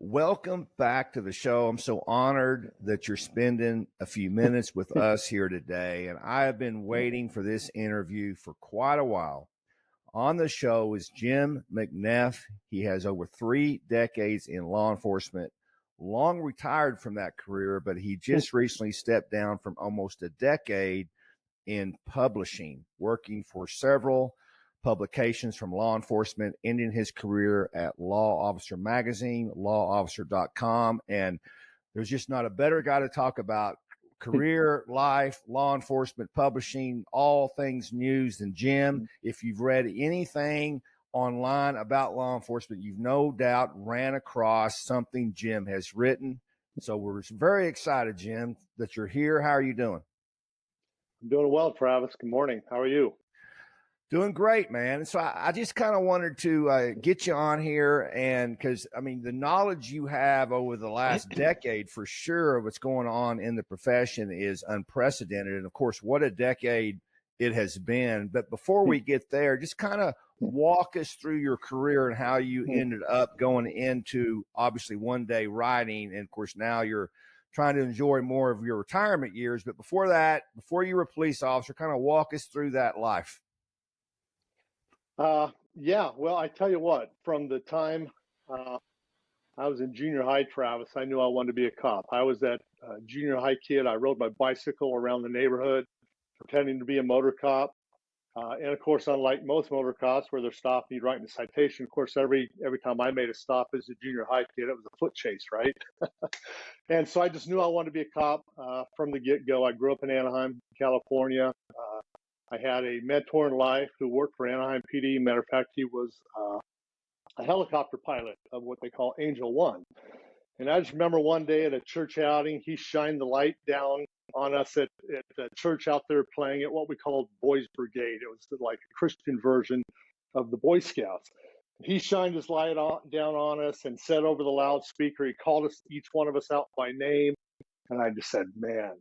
welcome back to the show. I'm so honored that you're spending a few minutes with us here today. And I have been waiting for this interview for quite a while. On the show is Jim McNeff. He has over 3 decades in law enforcement, long retired from that career, but he just recently stepped down from almost a decade in publishing, working for several publications from law enforcement, ending his career at Law Officer Magazine, lawofficer.com. And there's just not a better guy to talk about career, life, law enforcement, publishing, all things news than Jim. If you've read anything online about law enforcement, you've no doubt ran across something Jim has written. So we're very excited, Jim, that you're here. How are you doing? I'm doing well, Travis. Good morning. How are you? Doing great, man. So I just kind of wanted to get you on here, and because, I mean, the knowledge you have over the last decade for sure of what's going on in the profession is unprecedented. And, of course, what a decade it has been. But before we get there, just kind of walk us through your career and how you ended up going into, obviously, one-day writing. And, of course, now you're trying to enjoy more of your retirement years. But before that, before you were a police officer, kind of walk us through that life. Yeah, well, I tell you what, from the time I was in junior high, Travis, I knew I wanted to be a cop. I was that junior high kid. I rode my bicycle around the neighborhood, pretending to be a motor cop. And of course, unlike most motor cops where they're stopped and you write a citation, of course, every time I made a stop as a junior high kid, it was a foot chase, right? And so I just knew I wanted to be a cop from the get-go. I grew up in Anaheim, California. I had a mentor in life who worked for Anaheim PD. Matter of fact, he was a helicopter pilot of what they call Angel One. And I just remember one day at a church outing, he shined the light down on us at the church out there playing at what we called Boys Brigade. It was like a Christian version of the Boy Scouts. He shined his light down on us and said over the loudspeaker, he called us, each one of us, out by name. And I just said, man,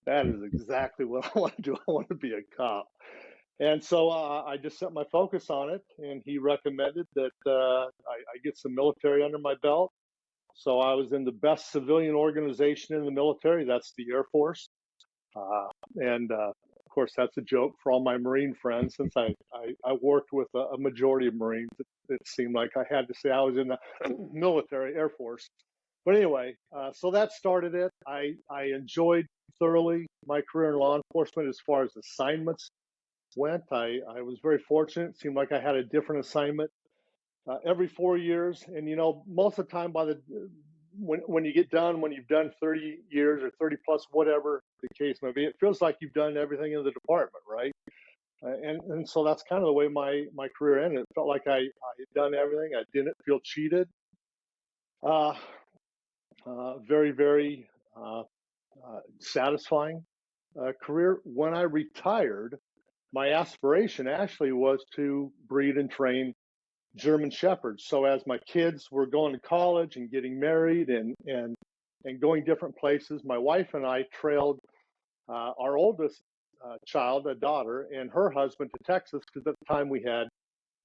that is exactly what I want to do. I want to be a cop. And so I just set my focus on it, and he recommended that I get some military under my belt. So I was in the best civilian organization in the military. That's the Air Force. And of course, that's a joke for all my Marine friends, since I worked with a majority of Marines. It seemed like I had to say I was in the military, Air Force. But anyway, so that started it. I enjoyed thoroughly my career in law enforcement as far as assignments went. I was very fortunate. It seemed like I had a different assignment every 4 years. And, you know, most of the time when you get done, when you've done 30 years or 30 plus, whatever the case may be, it feels like you've done everything in the department, right? And so that's kind of the way my career ended. It felt like I had done everything. I didn't feel cheated. Very, very satisfying career. When I retired, my aspiration actually was to breed and train German Shepherds. So as my kids were going to college and getting married and going different places, my wife and I trailed our oldest child, a daughter, and her husband to Texas, because at the time we had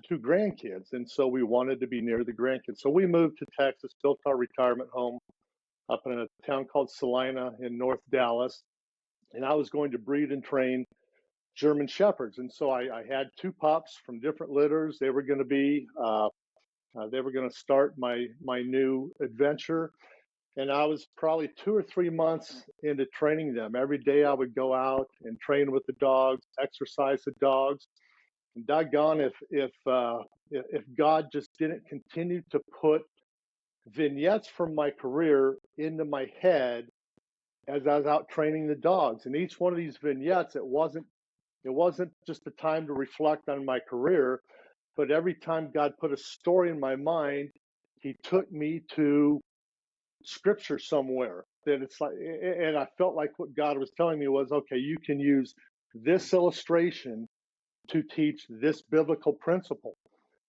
2 grandkids. And so we wanted to be near the grandkids. So we moved to Texas, built our retirement home up in a town called Salina in North Dallas. And I was going to breed and train German Shepherds. And so I had 2 pups from different litters. They were going to be, they were going to start my new adventure. And I was probably 2 or 3 months into training them. Every day I would go out and train with the dogs, exercise the dogs. And doggone if God just didn't continue to put vignettes from my career into my head as I was out training the dogs. And each one of these vignettes, it wasn't just a time to reflect on my career, but every time God put a story in my mind, he took me to scripture somewhere that it's like, and I felt like what God was telling me was, okay, you can use this illustration to teach this biblical principle.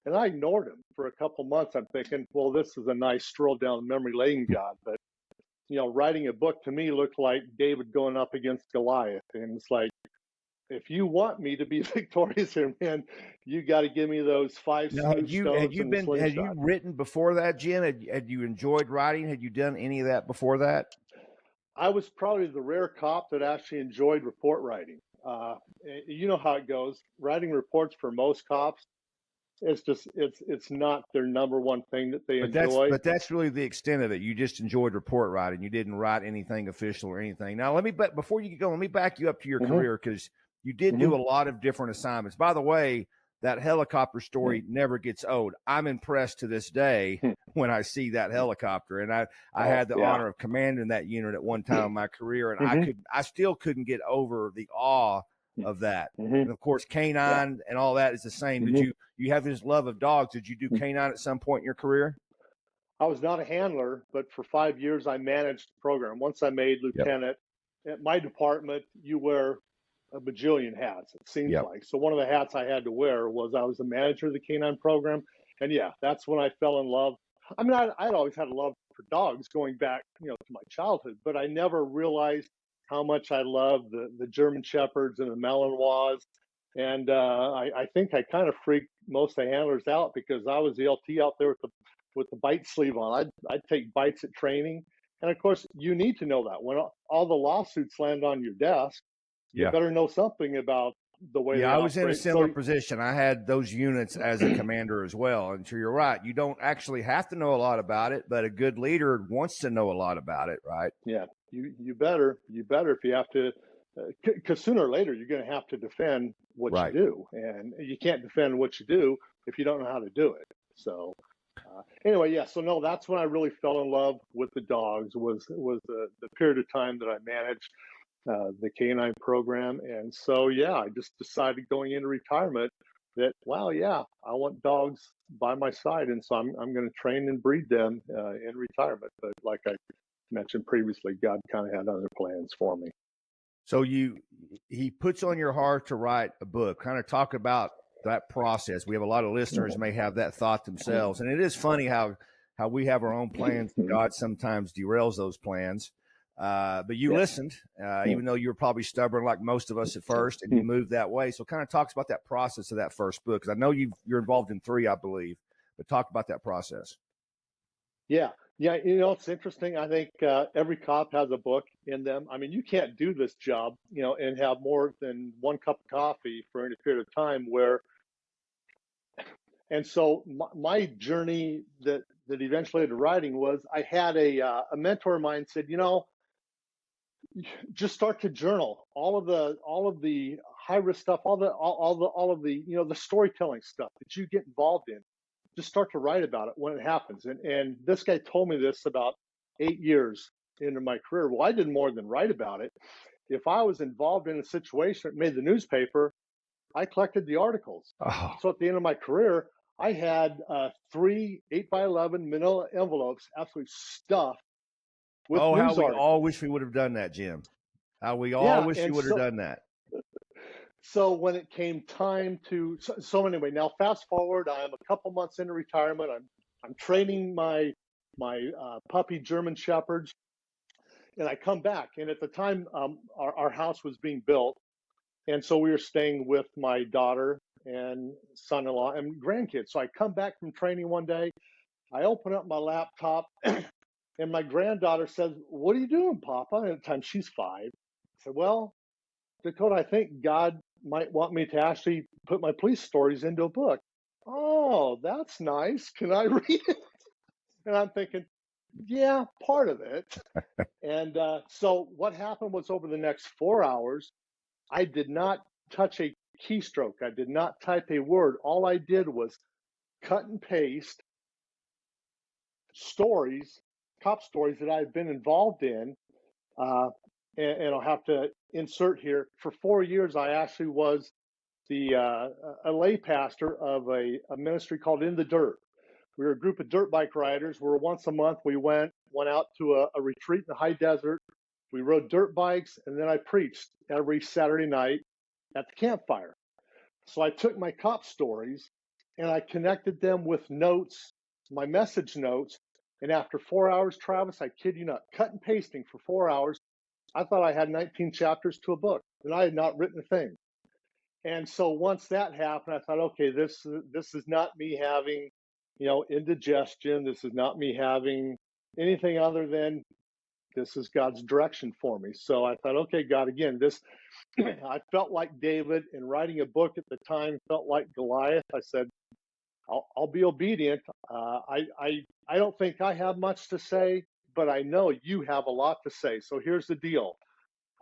And I ignored him for a couple months. I'm thinking, well, this is a nice stroll down memory lane, God. But, you know, writing a book to me looked like David going up against Goliath. And it's like, if you want me to be victorious here, man, you got to give me those 5 Now, smooth stones and the had you slingshot. written before that, Jim? Had you enjoyed writing? Had you done any of that before that? I was probably the rare cop that actually enjoyed report writing. You know how it goes. Writing reports for most cops, it's not their number one thing that they enjoy. But that's really the extent of it. You just enjoyed report writing. You didn't write anything official or anything. Now, before you go, let me back you up to your Mm-hmm. career, because you did do a lot of different assignments. By the way, that helicopter story never gets old. I'm impressed to this day when I see that helicopter, and I had the honor of commanding that unit at one time in my career, and I still couldn't get over the awe of that. And of course, canine and all that is the same. Did you have this love of dogs? Did you do canine at some point in your career? I was not a handler, but for 5 years I managed the program. Once I made lieutenant, at my department, you wear a bajillion hats, it seems like. So one of the hats I had to wear was I was the manager of the canine program. And yeah, that's when I fell in love. I mean, I'd always had a love for dogs going back, to my childhood, but I never realized how much I loved the German Shepherds and the Malinois. And I think I kind of freaked most of the handlers out because I was the LT out there with the bite sleeve on. I'd take bites at training. And of course, you need to know that when all the lawsuits land on your desk, you better know something about the way they I was in a operate. similar position. I had those units as a commander as well. And so you're right. You don't actually have to know a lot about it, but a good leader wants to know a lot about it, right? Yeah, you better if you have to, because sooner or later you're going to have to defend what you do, and you can't defend what you do if you don't know how to do it. So anyway, so no, that's when I really fell in love with the dogs. Was the period of time that I managed the canine program. And so, I just decided going into retirement that, I want dogs by my side. And so I'm going to train and breed them in retirement. But like I mentioned previously, God kind of had other plans for me. So he puts on your heart to write a book. Kind of talk about that process. We have a lot of listeners may have that thought themselves. And it is funny how we have our own plans. God sometimes derails those plans. But you listened, even though you were probably stubborn like most of us at first, and you moved that way. So kind of talks about that process of that first book, because I know you're involved in 3, I believe, but talk about that process. Yeah. It's interesting. I think every cop has a book in them. I mean, you can't do this job, and have more than one cup of coffee for any period of time and so my journey that eventually led to writing was I had a mentor of mine said, just start to journal all of the high risk stuff, all of the the storytelling stuff that you get involved in. Just start to write about it when it happens. And this guy told me this about 8 years into my career. Well, I did more than write about it. If I was involved in a situation that made the newspaper, I collected the articles. So at the end of my career, I had 3 8x11 manila envelopes absolutely stuffed with news how we articles. all wish we would have done that, Jim. How we all wish you would have done that. So when it came time to, so anyway, now fast forward, I'm a couple months into retirement. I'm training my puppy German Shepherds, and I come back. And at the time, our house was being built, and so we were staying with my daughter and son-in-law and grandkids. So I come back from training one day, I open up my laptop, and my granddaughter says, "What are you doing, Papa?" And at the time, she's 5. I said, "Well, Dakota, I think God might want me to actually put my police stories into a book." "Oh, that's nice. Can I read it?" And I'm thinking, yeah, part of it. And so what happened was over the next 4 hours, I did not touch a keystroke. I did not type a word. All I did was cut and paste stories, cop stories that I've been involved in. And I'll have to insert here. For 4 years, I actually was a lay pastor of a ministry called In the Dirt. We were a group of dirt bike riders where once a month we went out to a retreat in the high desert. We rode dirt bikes, and then I preached every Saturday night at the campfire. So I took my cop stories and I connected them with notes, my message notes. And after 4 hours, Travis, I kid you not, cut and pasting for 4 hours, I thought I had 19 chapters to a book, and I had not written a thing. And so once that happened, I thought, okay, this is not me having, indigestion. This is not me having anything other than this is God's direction for me. So I thought, okay, God, again, this I felt like David, and writing a book at the time felt like Goliath. I said, I'll be obedient. I don't think I have much to say, but I know you have a lot to say. So here's the deal.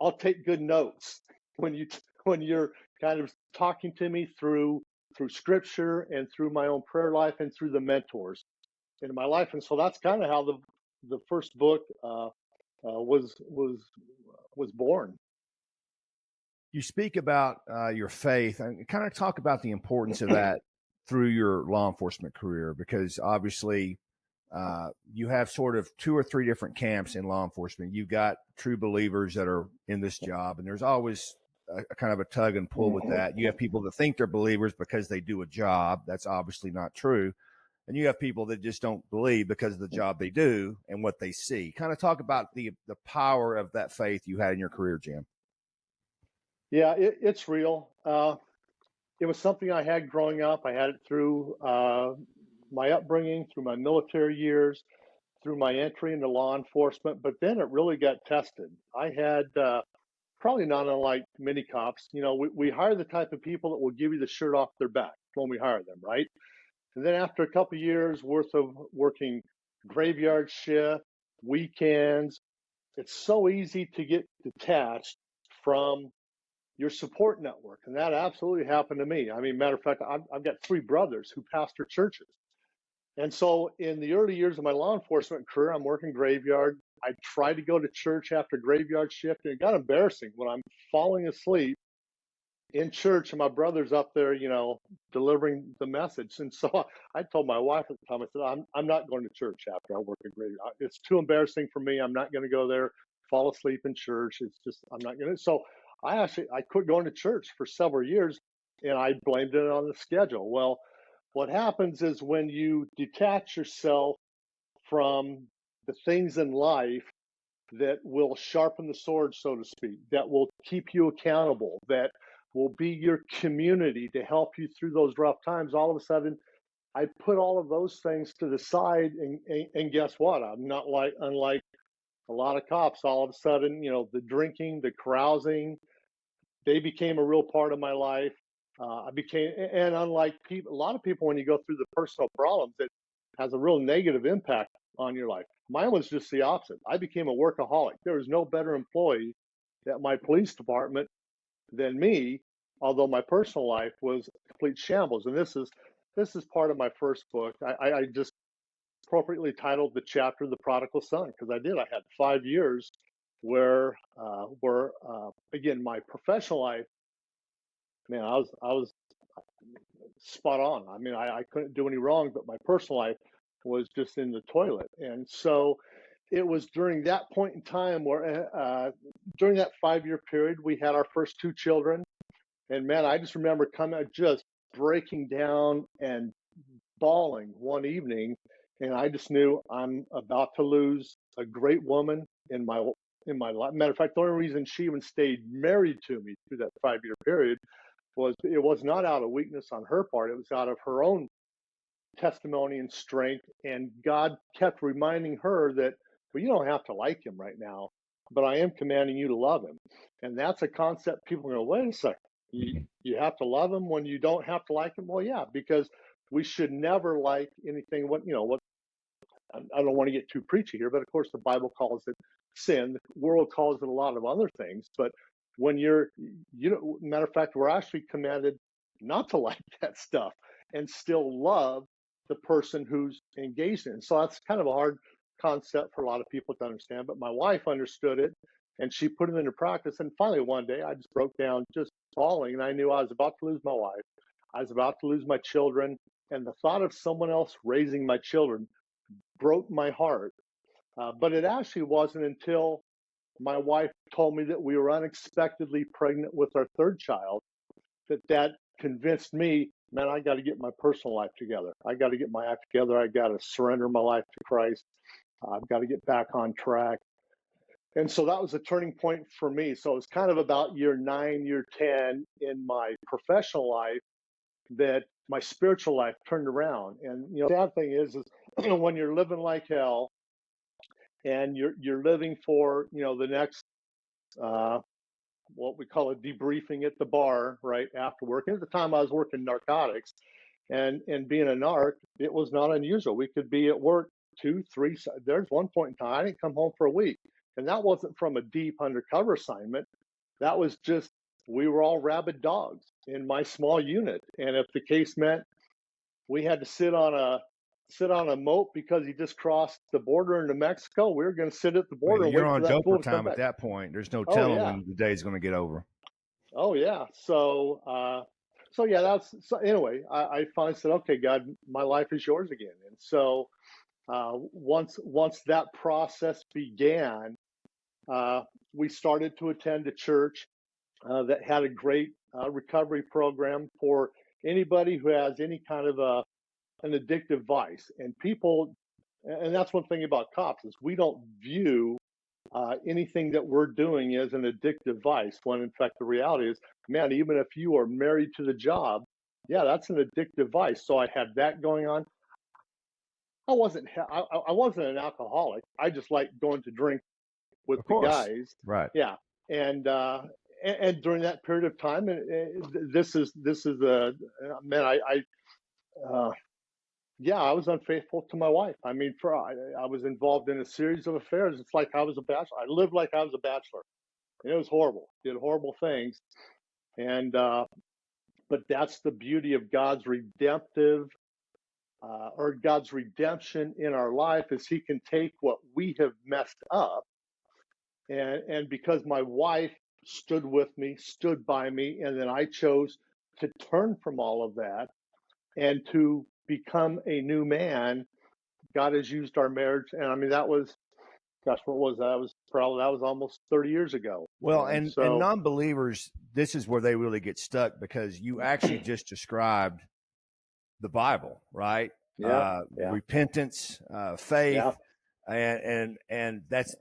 I'll take good notes when when you're kind of talking to me through scripture and through my own prayer life and through the mentors in my life. And so that's kind of how the first book was born. You speak about your faith and kind of talk about the importance of that through your law enforcement career, because obviously you have sort of two or three different camps in law enforcement. You've got true believers that are in this job, and there's always a kind of a tug and pull with that. You have people that think they're believers because they do a job. That's obviously not true. And you have people that just don't believe because of the job they do and what they see. Kind of talk about the power of that faith you had in your career, Jim. Yeah, it's real. It was something I had growing up. I had it through my upbringing, through my military years, through my entry into law enforcement. But then it really got tested. I had probably not unlike many cops. We hire the type of people that will give you the shirt off their back when we hire them, right? And then after a couple of years worth of working graveyard shift, weekends, it's so easy to get detached from your support network. And that absolutely happened to me. I mean, matter of fact, I've got three brothers who pastor churches. And so in the early years of my law enforcement career, I'm working graveyard. I tried to go to church after graveyard shift, and it got embarrassing when I'm falling asleep in church and my brother's up there, delivering the message. And so I told my wife at the time, I said, I'm not going to church after I work at graveyard. It's too embarrassing for me. I'm not going to go there, fall asleep in church. It's just, I'm not going to. So I quit going to church for several years, and I blamed it on the schedule. Well, what happens is when you detach yourself from the things in life that will sharpen the sword, so to speak, that will keep you accountable, that will be your community to help you through those rough times, all of a sudden, I put all of those things to the side, and guess what? I'm not unlike a lot of cops. All of a sudden, the drinking, the carousing, they became a real part of my life. And unlike people, a lot of people, when you go through the personal problems, it has a real negative impact on your life. Mine was just the opposite. I became a workaholic. There was no better employee at my police department than me, although my personal life was a complete shambles. And this is part of my first book. I just appropriately titled the chapter "The Prodigal Son" because I had 5 years where again, my professional life, man, I was spot on. I mean, I couldn't do any wrong, but my personal life was just in the toilet. And so it was during that point in time where, during that 5 year period, we had our first two children. And man, I just remember just breaking down and bawling one evening. And I just knew I'm about to lose a great woman in my life. Matter of fact, the only reason she even stayed married to me through that 5 year period was not out of weakness on her part. It was out of her own testimony and strength. And God kept reminding her that, well, you don't have to like him right now, but I am commanding you to love him. And that's a concept people are going to, wait a second. You have to love him when you don't have to like him? Well, yeah, because we should never like anything. I don't want to get too preachy here, but of course the Bible calls it sin. The world calls it a lot of other things. But when matter of fact, we're actually commanded not to like that stuff and still love the person who's engaged in it. So that's kind of a hard concept for a lot of people to understand. But my wife understood it and she put it into practice. And finally, one day I just broke down, just bawling, and I knew I was about to lose my wife. I was about to lose my children. And the thought of someone else raising my children broke my heart. But it actually wasn't until my wife told me that we were unexpectedly pregnant with our third child that convinced me, man, I got to get my personal life together. I got to get my act together. I got to surrender my life to Christ. I've got to get back on track. And so that was a turning point for me. So it was kind of about year 9, year 10 in my professional life that my spiritual life turned around. And the sad thing is when you're living like hell and you're living for the next what we call a debriefing at the bar right after work. And at the time I was working narcotics, and being a narc, it was not unusual. We could be at work 2, 3. There's one point in time I didn't come home for a week, and that wasn't from a deep undercover assignment. That was just we were all rabid dogs in my small unit, and if the case meant we had to sit on a moat because he just crossed the border into Mexico, we were going to sit at the Well, border and you're wait for on that fool doper to come time at back. that point. There's no Oh telling yeah, when the day's going to get over. oh yeah. So yeah, so anyway. I finally said, okay, God, my life is yours again. And so once that process began, we started to attend a church that had a great recovery program for anybody who has any kind of an addictive vice. And people, and that's one thing about cops is we don't view anything that we're doing as an addictive vice, when in fact the reality is, man, even if you are married to the job, yeah, that's an addictive vice. So I had that going on. I wasn't an alcoholic. I just liked going to drink with Of the course. guys. Right. Yeah. And during that period of time, this is a man. Uh, yeah, I was unfaithful to my wife. I mean, I was involved in a series of affairs. It's like I was a bachelor. I lived like I was a bachelor. And it was horrible. Did horrible things. And but that's the beauty of God's redemptive or God's redemption in our life, is He can take what we have messed up, and because my wife stood with me, stood by me, and then I chose to turn from all of that and to become a new man. God has used our marriage, and I mean that was, gosh, what was that? That was almost 30 years ago. Well, And and so, non-believers, this is where they really get stuck, because you actually just described the Bible, right? yeah, yeah, Repentance, faith, yeah, and that's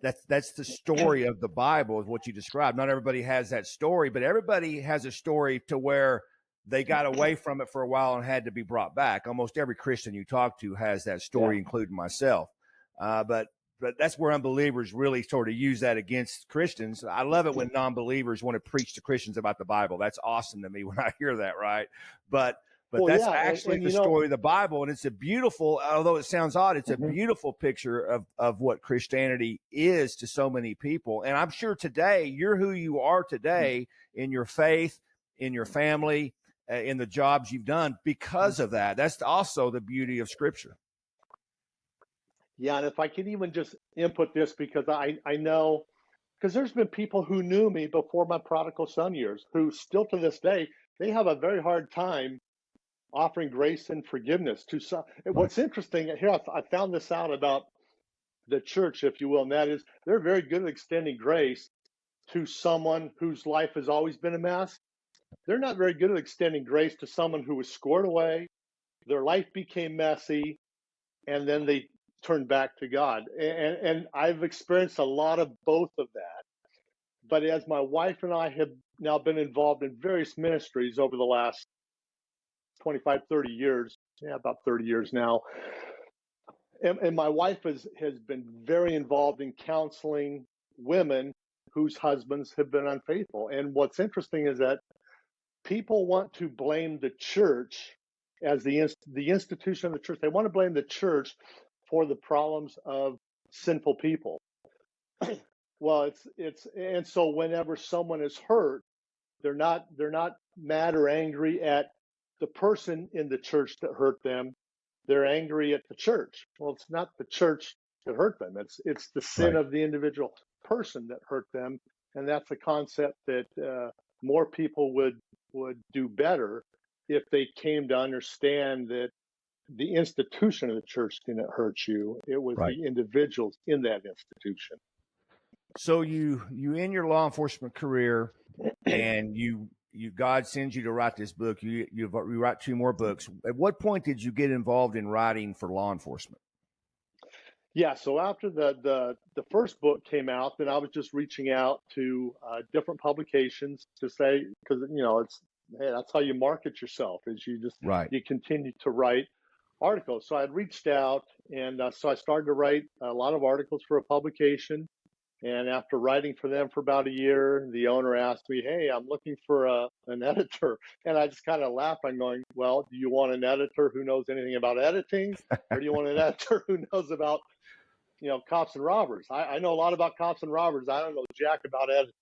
the story of the Bible, is what you described. Not everybody has that story, but everybody has a story to where they got away from it for a while and had to be brought back. Almost every Christian you talk to has that yeah. story, including myself. But that's where unbelievers really sort of use that against Christians. I love it when non-believers want to preach to Christians about the Bible. That's awesome to me when I hear that, right? But Well, that's yeah, actually and the story of the Bible, and it's a beautiful, although it sounds odd, it's a mhm. beautiful picture of what Christianity is to so many people. And I'm sure today you're who you are today in your faith, in your family, in the jobs you've done because of that. That's also the beauty of Scripture. Yeah, and if I could even just input this, because I know, because there's been people who knew me before my prodigal son years who still to this day, they have a very hard time offering grace and forgiveness to some. Right. What's interesting here, I found this out about the church, if you will, and that is they're very good at extending grace to someone whose life has always been a mess. They're not very good at extending grace to someone who was squared away, their life became messy, and then they turned back to God. And I've experienced a lot of both of that. But as my wife and I have now been involved in various ministries over the last 25, 30 years, yeah, about 30 years now, and my wife has been very involved in counseling women whose husbands have been unfaithful. And what's interesting is that people want to blame the church as the institution of the church. They want to blame the church for the problems of sinful people. Well, it's and so whenever someone is hurt, they're not mad or angry at the person in the church that hurt them. They're angry at the church. Well, it's not the church that hurt them. It's the sin Right. of the individual person that hurt them, and that's a concept that more people would do better if they came to understand that the institution of the church didn't hurt you. It was Right. the individuals in that institution. So you in your law enforcement career, and you God sends you to write this book. You write 2 more books. At what point did you get involved in writing for law enforcement? Yeah, so after the first book came out, then I was just reaching out to different publications to say, because it's, hey, that's how you market yourself, is Right. you continue to write articles. So I had reached out, and so I started to write a lot of articles for a publication. And after writing for them for about a year, the owner asked me, "Hey, I'm looking for an editor." And I just kind of laughed. I'm going, "Well, do you want an editor who knows anything about editing, or do you want an editor who knows about cops and robbers? I know a lot about cops and robbers. I don't know jack about editing."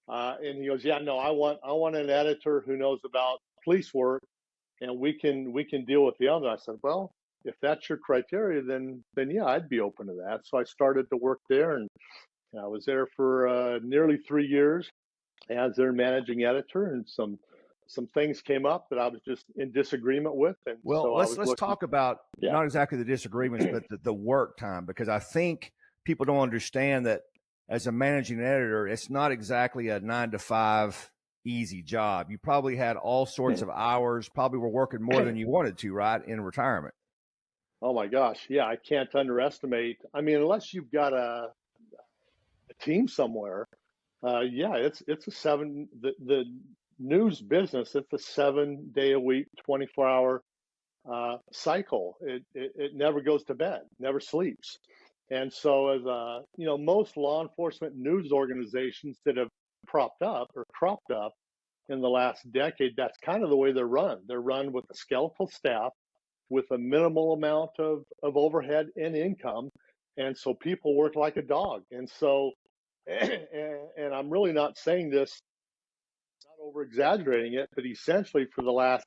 And he goes, "Yeah, no, I want an editor who knows about police work, and we can deal with the other." I said, "Well, if that's your criteria, then yeah, I'd be open to that." So I started to work there, and I was there for nearly 3 years as their managing editor, and some things came up that I was just in disagreement with, and Well, so I let's was let's looking. talk about Yeah. not exactly the disagreements, but the work time, because I think people don't understand that as a managing editor, it's not exactly a 9 to 5 easy job. You probably had all sorts of hours, probably were working more than you wanted to, right, in retirement. Oh my gosh, yeah, I can't underestimate. I mean, unless you've got a team somewhere, yeah, it's a the news business. It's a 7 day a week, 24 hour cycle. It never goes to bed, never sleeps. And so, as most law enforcement news organizations that have propped up or cropped up in the last decade, that's kind of the way they're run. They're run with a skeletal staff, with a minimal amount of overhead and income. And so people work like a dog. And so, and I'm really not saying this, not over exaggerating it, but essentially for the last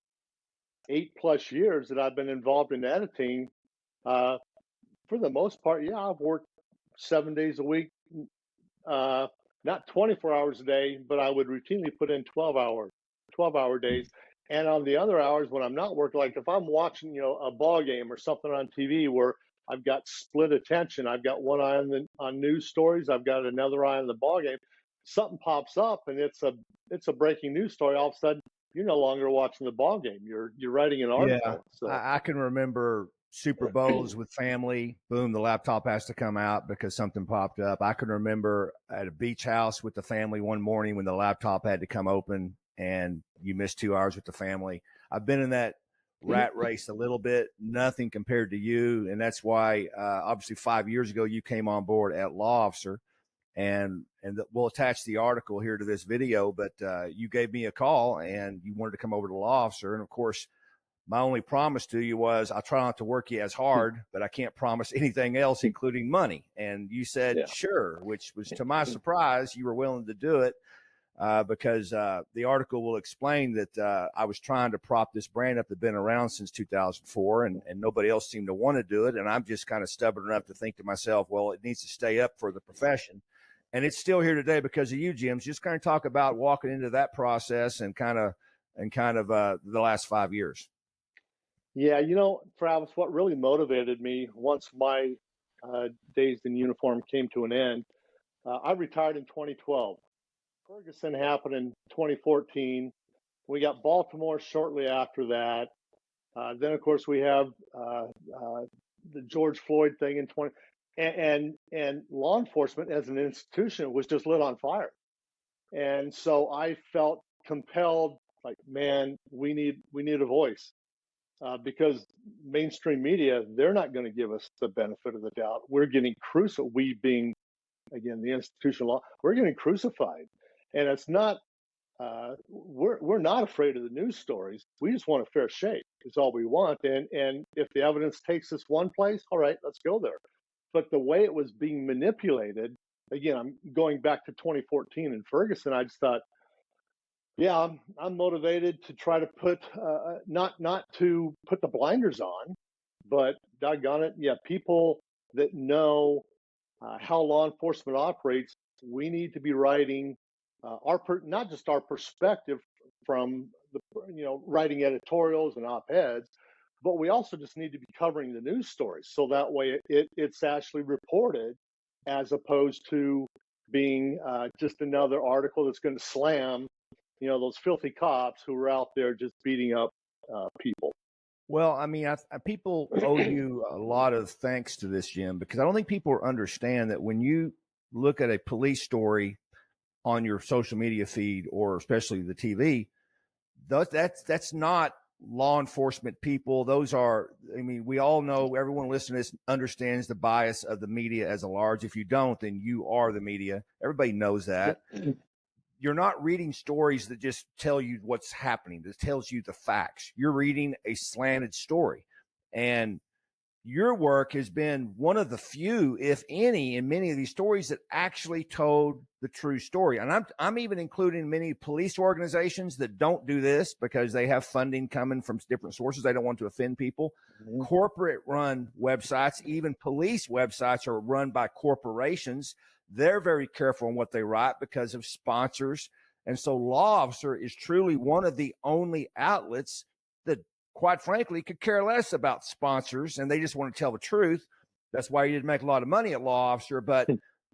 8+ years that I've been involved in editing, uh, for the most part, yeah, I've worked 7 days a week, uh, not 24 hours a day, but I would routinely put in 12-hour days. And on the other hours when I'm not working, like if I'm watching, a ball game or something on TV where I've got split attention, I've got one eye on news stories, I've got another eye on the ball game. Something pops up and it's a breaking news story. All of a sudden, you're no longer watching the ball game. You're writing an Yeah, article. So I can remember Super Bowls with family. Boom, the laptop has to come out because something popped up. I can remember at a beach house with the family one morning when the laptop had to come open and you missed 2 hours with the family. I've been in that rat race a little bit, nothing compared to you. And that's why, obviously, 5 years ago, you came on board at Law Officer. And we'll attach the article here to this video, but you gave me a call and you wanted to come over to Law Officer. And of course, my only promise to you was I'll try not to work you as hard, but I can't promise anything else, including money. And you said, yeah. sure, which was to my surprise, you were willing to do it because the article will explain that I was trying to prop this brand up that had been around since 2004 and nobody else seemed to want to do it. And I'm just kind of stubborn enough to think to myself, well, it needs to stay up for the profession. And it's still here today because of you, Jim. Just kind of talk about walking into that process and kind of the last 5 years. Yeah, Travis, what really motivated me once my days in uniform came to an end, I retired in 2012. Ferguson happened in 2014. We got Baltimore shortly after that. Then, of course, we have the George Floyd thing in 20, and law enforcement as an institution was just lit on fire. And so I felt compelled, like, man, we need a voice. Because mainstream media, they're not going to give us the benefit of the doubt. We're getting crucified. We being, again, the institutional law, we're getting crucified. And it's not, we're not afraid of the news stories. We just want a fair shake. Is all we want. And if the evidence takes us one place, all right, let's go there. But the way it was being manipulated, again, I'm going back to 2014 in Ferguson. I just thought, yeah, I'm motivated to try to put not to put the blinders on, but doggone it, yeah, people that know how law enforcement operates, we need to be writing not just our perspective from the writing editorials and op-eds, but we also just need to be covering the news stories so that way it's actually reported as opposed to being just another article that's going to slam those filthy cops who are out there just beating up people. Well, I mean, people owe you a lot of thanks to this, Jim, because I don't think people understand that when you look at a police story on your social media feed or especially the TV, that's not law enforcement people. Those are, I mean, we all know, everyone listening to this understands the bias of the media as a large. If you don't, then you are the media. Everybody knows that. You're not reading stories that just tell you what's happening, that tells you the facts. You're reading a slanted story. And your work has been one of the few, if any, in many of these stories that actually told the true story. And I'm even including many police organizations that don't do this because they have funding coming from different sources. They don't want to offend people. Mm-hmm. Corporate run websites, even police websites, are run by corporations. They're very careful on what they write because of sponsors. And so Law Officer is truly one of the only outlets that, quite frankly, could care less about sponsors, and they just want to tell the truth. That's why you didn't make a lot of money at Law Officer. But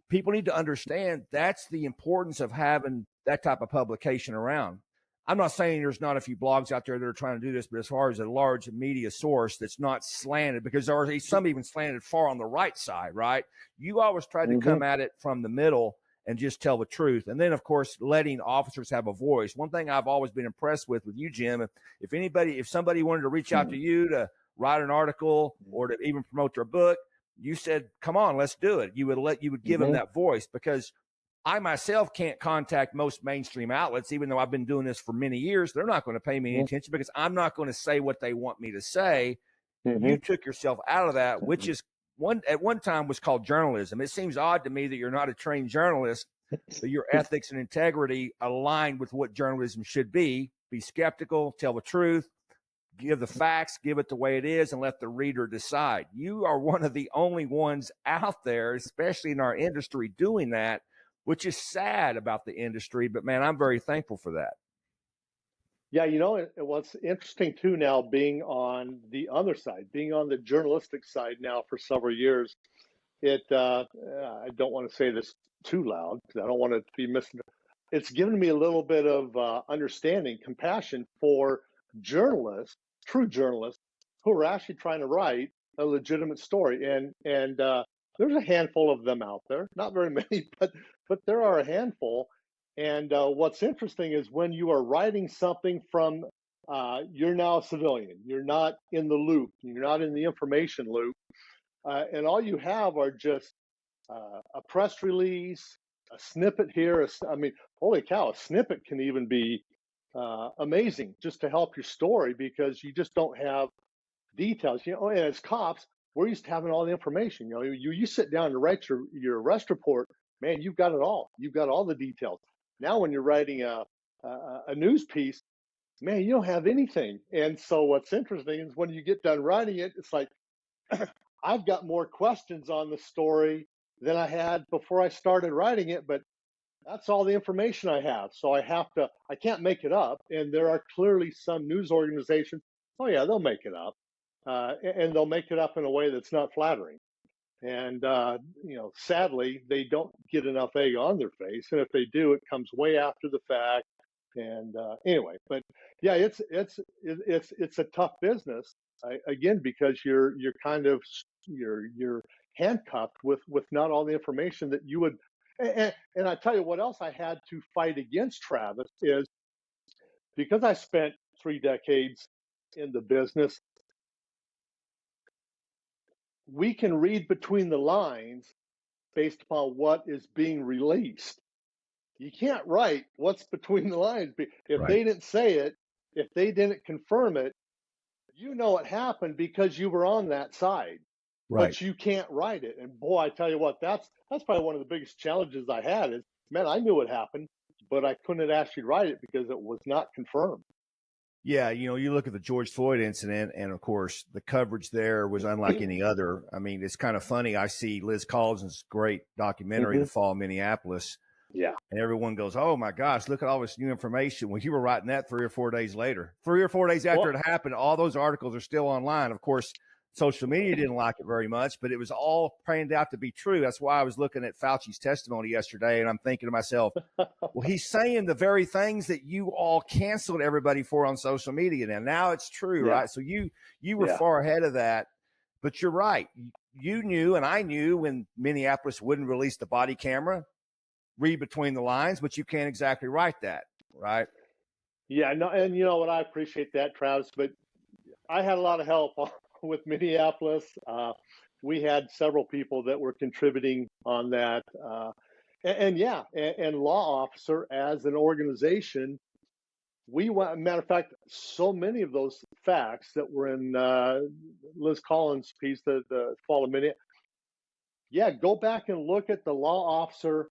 people need to understand that's the importance of having that type of publication around. I'm not saying there's not a few blogs out there that are trying to do this, but as far as a large media source that's not slanted, because there are some even slanted far on the right side, right? You always tried to come at it from the middle and just tell the truth. And then, of course, letting officers have a voice. One thing I've always been impressed with you, Jim, if somebody wanted to reach out to you to write an article or to even promote their book, you said, come on, let's do it. You would give them that voice, because I myself can't contact most mainstream outlets, even though I've been doing this for many years. They're not going to pay me any attention because I'm not going to say what they want me to say. You took yourself out of that, which is at one time was called journalism. It seems odd to me that you're not a trained journalist, but your ethics and integrity align with what journalism should be. Be skeptical, tell the truth, give the facts, give it the way it is, and let the reader decide. You are one of the only ones out there, especially in our industry, doing that, which is sad about the industry. But, man, I'm very thankful for that. Yeah, what's interesting, too, now being on the other side, being on the journalistic side now for several years, I don't want to say this too loud because I don't want it to be missing. It's given me a little bit of understanding, compassion for journalists, true journalists, who are actually trying to write a legitimate story. And there's a handful of them out there, not very many, but there are a handful. And what's interesting is when you are writing something from, you're now a civilian, you're not in the loop, you're not in the information loop, and all you have are just a press release, a snippet here. I mean, holy cow, a snippet can even be amazing just to help your story because you just don't have details. And as cops, we're used to having all the information. You sit down to write your arrest report, man, you've got it all. You've got all the details. Now, when you're writing a news piece, man, you don't have anything. And so what's interesting is when you get done writing it, it's like, I've got more questions on the story than I had before I started writing it, but that's all the information I have. So I can't make it up. And there are clearly some news organizations, oh yeah, they'll make it up. And they'll make it up in a way that's not flattering. And, sadly, they don't get enough egg on their face. And if they do, it comes way after the fact. And anyway, but yeah, it's a tough business again because you're kind of you're handcuffed with not all the information that you would. And I tell you what else I had to fight against, Travis, is because I spent 3 decades in the business. We can read between the lines based upon what is being released. You can't write what's between the lines. If they didn't say it, if they didn't confirm it, it happened because you were on that side. Right. But you can't write it. And boy, I tell you what, that's probably one of the biggest challenges I had is, man, I knew it happened, but I couldn't actually write it because it was not confirmed. Yeah, you look at the George Floyd incident, and of course, the coverage there was unlike any other. I mean, it's kind of funny. I see Liz Collins's great documentary, The Fall of Minneapolis. Yeah. And everyone goes, oh, my gosh, look at all this new information. Well, you were writing that 3 or 4 days later. 3 or 4 days after it happened, all those articles are still online. Of course, social media didn't like it very much, but it was all planned out to be true. That's why I was looking at Fauci's testimony yesterday, and I'm thinking to myself, well, he's saying the very things that you all canceled everybody for on social media. Now it's true, Yeah. right? So you were far ahead of that, but you're right. You knew, and I knew when Minneapolis wouldn't release the body camera. Read between the lines, but you can't exactly write that, right? Yeah, no, and you know what? I appreciate that, Travis, but I had a lot of help with Minneapolis. We had several people that were contributing on that. And law officer as an organization, we went, matter of fact, so many of those facts that were in Liz Collins' piece, the Fall of Minneapolis. Yeah, go back and look at the law officer.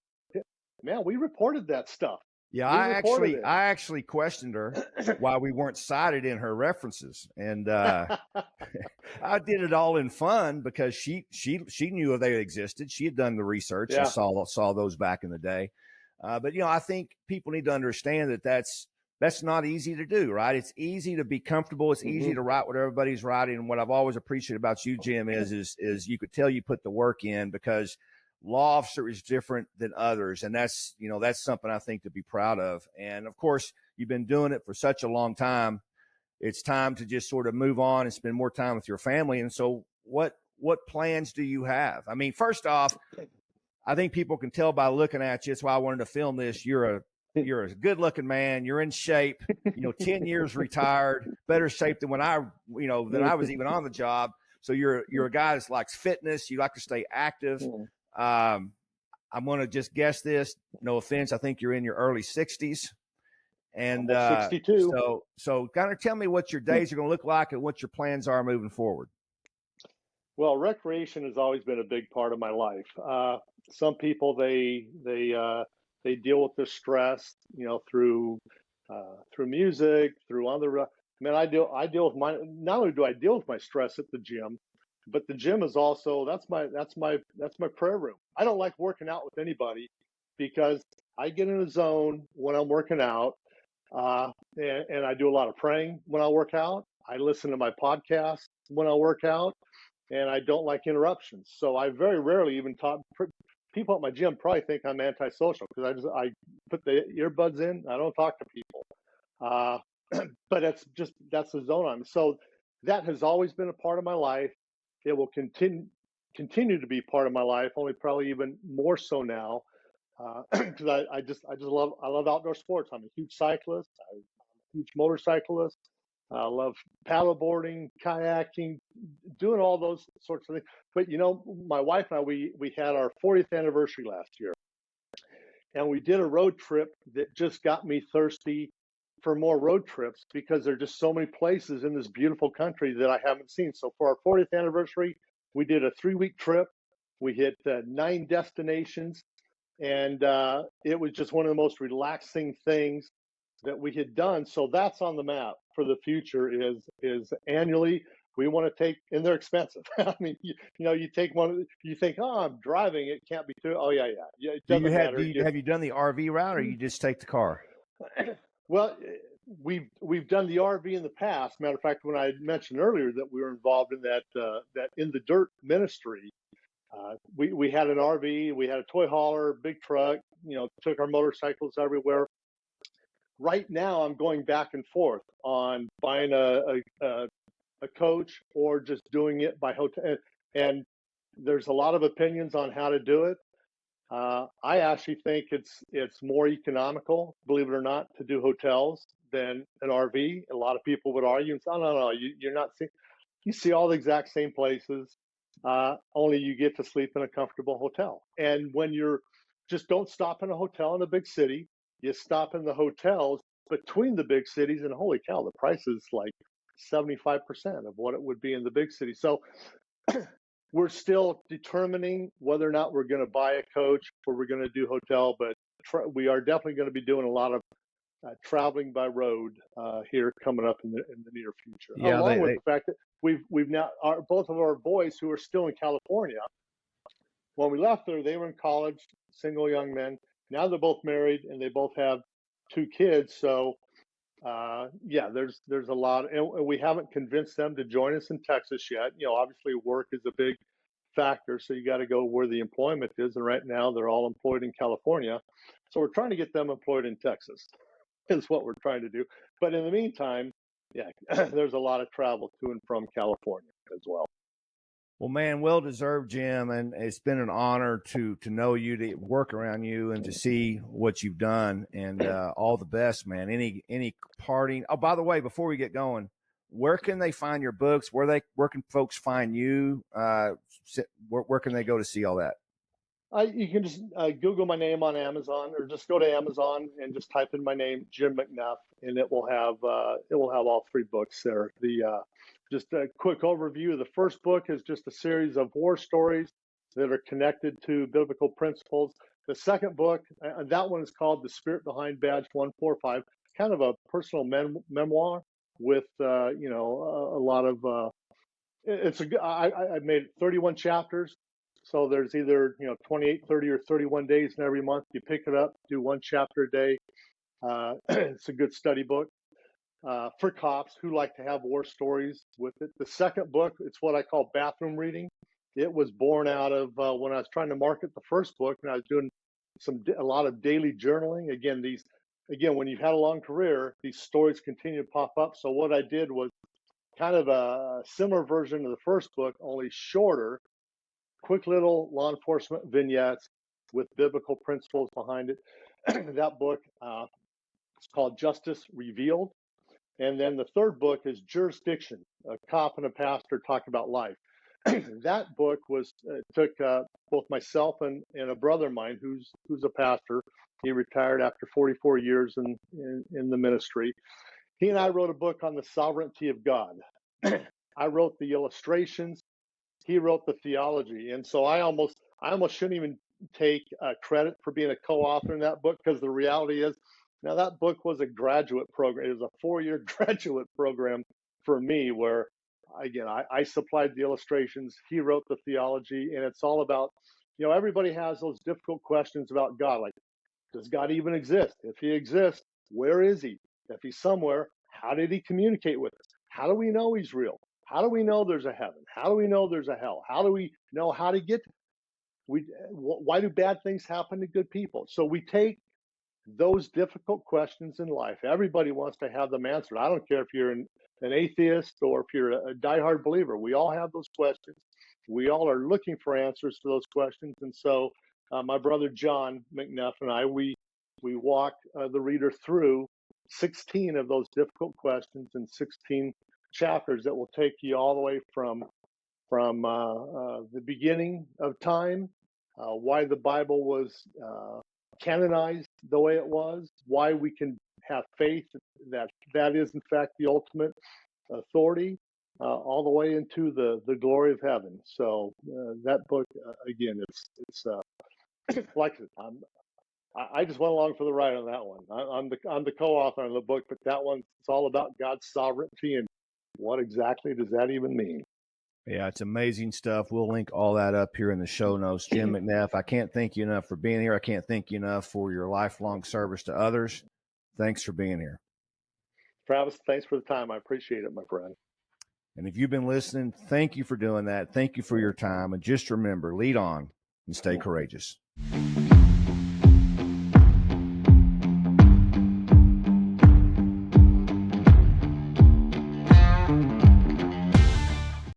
Man, we reported that stuff. Yeah, We I reported it. actually questioned her why we weren't cited in her references, and I did it all in fun because she knew they existed. She had done the research and saw those back in the day. But I think people need to understand that that's not easy to do, right? It's easy to be comfortable. It's easy to write what everybody's writing. And what I've always appreciated about you, Jim, is you could tell you put the work in, because law officer is different than others. And that's something I think to be proud of. And of course, you've been doing it for such a long time. It's time to just sort of move on and spend more time with your family. And so what plans do you have? I mean, first off, I think people can tell by looking at you. That's why I wanted to film this. You're a good looking man. You're in shape, 10 years retired, better shape than when I was even on the job. So you're a guy that likes fitness. You like to stay active. I'm going to just guess this. No offense. I think you're in your early 60s. And 62. So kind of tell me what your days are going to look like and what your plans are moving forward. Well, recreation has always been a big part of my life. Some people they deal with the stress, through music, through other. I mean, I deal with my. Not only do I deal with my stress at the gym, but the gym is also that's my prayer room. I don't like working out with anybody because I get in a zone when I'm working out, and I do a lot of praying when I work out. I listen to my podcast when I work out, and I don't like interruptions. So I very rarely even talk. People at my gym probably think I'm antisocial because I put the earbuds in. I don't talk to people, but that's the zone I'm. So that has always been a part of my life. It will continue to be part of my life. Only probably even more so now, because I love outdoor sports. I'm a huge cyclist. I'm a huge motorcyclist. I love paddleboarding, kayaking, doing all those sorts of things. But my wife and I, we had our 40th anniversary last year, and we did a road trip that just got me thirsty for more road trips because there are just so many places in this beautiful country that I haven't seen. So for our 40th anniversary, we did a 3-week trip. We hit 9 destinations, and it was just one of the most relaxing things that we had done. So that's on the map for the future. Is annually we want to take, and they're expensive. I mean, you take one, you think, oh, I'm driving, it can't be too. Oh yeah, it doesn't matter. Have you done the RV route, or you just take the car? Well, we've done the RV in the past. Matter of fact, when I mentioned earlier that we were involved in that in the dirt ministry, we had an RV, we had a toy hauler, big truck. Took our motorcycles everywhere. Right now, I'm going back and forth on buying a coach or just doing it by hotel. And there's a lot of opinions on how to do it. I actually think it's more economical, believe it or not, to do hotels than an RV. A lot of people would argue and say, "Oh, no, you're not seeing. You see all the exact same places. Only you get to sleep in a comfortable hotel. And when you're just don't stop in a hotel in a big city. You stop in the hotels between the big cities, and holy cow, the price is like 75% of what it would be in the big city. So we're still determining whether or not we're going to buy a coach or we're going to do hotel, but we are definitely going to be doing a lot of traveling by road here coming up in the near future. Yeah, along with the fact that we've now both of our boys who are still in California. When we left there, they were in college, single young men. Now they're both married and they both have 2 kids. So Yeah, there's a lot, and we haven't convinced them to join us in Texas yet. Obviously work is a big factor, so you got to go where the employment is. And right now they're all employed in California, so we're trying to get them employed in Texas. Is what we're trying to do. But in the meantime, yeah, there's a lot of travel to and from California as well. Well, man, well deserved, Jim, and it's been an honor to know you, to work around you, and to see what you've done. And all the best, man. Any parting? Oh, by the way, before we get going, where can they find your books? Where can folks find you? Where can they go to see all that? You can just Google my name on Amazon, or just go to Amazon and just type in my name, Jim McNeff, and it will have all three books there. Just a quick overview. The first book is just a series of war stories that are connected to biblical principles. The second book, that one is called The Spirit Behind Badge 145, kind of a personal memoir with a lot of. I made 31 chapters. So there's either 28, 30, or 31 days in every month. You pick it up, do one chapter a day. It's a good study book for cops who like to have war stories with it. The second book, it's what I call bathroom reading. It was born out of when I was trying to market the first book, and I was doing a lot of daily journaling. Again, when you've had a long career, these stories continue to pop up. So what I did was kind of a similar version of the first book, only shorter, quick little law enforcement vignettes with biblical principles behind it. That book is called Justice Revealed. And then the third book is Jurisdiction, a cop and a pastor talk about life. That book took both myself and a brother of mine who's a pastor. He retired after 44 years in the ministry. He and I wrote a book on the sovereignty of God. I wrote the illustrations. He wrote the theology, and so I almost shouldn't even take credit for being a co-author in that book, because the reality is, now that book was a graduate program. It was a 4-year graduate program for me, where again I supplied the illustrations, he wrote the theology, and it's all about, everybody has those difficult questions about God, like, does God even exist? If he exists, where is he? If he's somewhere, how did he communicate with us? How do we know he's real? How do we know there's a heaven? How do we know there's a hell? How do we know how to get? Why do bad things happen to good people? So we take those difficult questions in life. Everybody wants to have them answered. I don't care if you're an atheist or if you're a diehard believer. We all have those questions. We all are looking for answers to those questions. And so my brother John McNeff and I, we walk the reader through 16 of those difficult questions in 16 chapters that will take you all the way from the beginning of time, why the Bible was canonized the way it was, why we can have faith that is in fact the ultimate authority, all the way into the glory of heaven. So that book, again, it's like I just went along for the ride on that one. I'm the co-author on the book, but that one, it's all about God's sovereignty, and what exactly does that even mean? Yeah, it's amazing stuff. We'll link all that up here in the show notes. Jim McNeff, I can't thank you enough for being here. I can't thank you enough for your lifelong service to others. Thanks for being here. Travis, thanks for the time. I appreciate it, my friend. And if you've been listening, thank you for doing that. Thank you for your time. And just remember, lead on and stay courageous.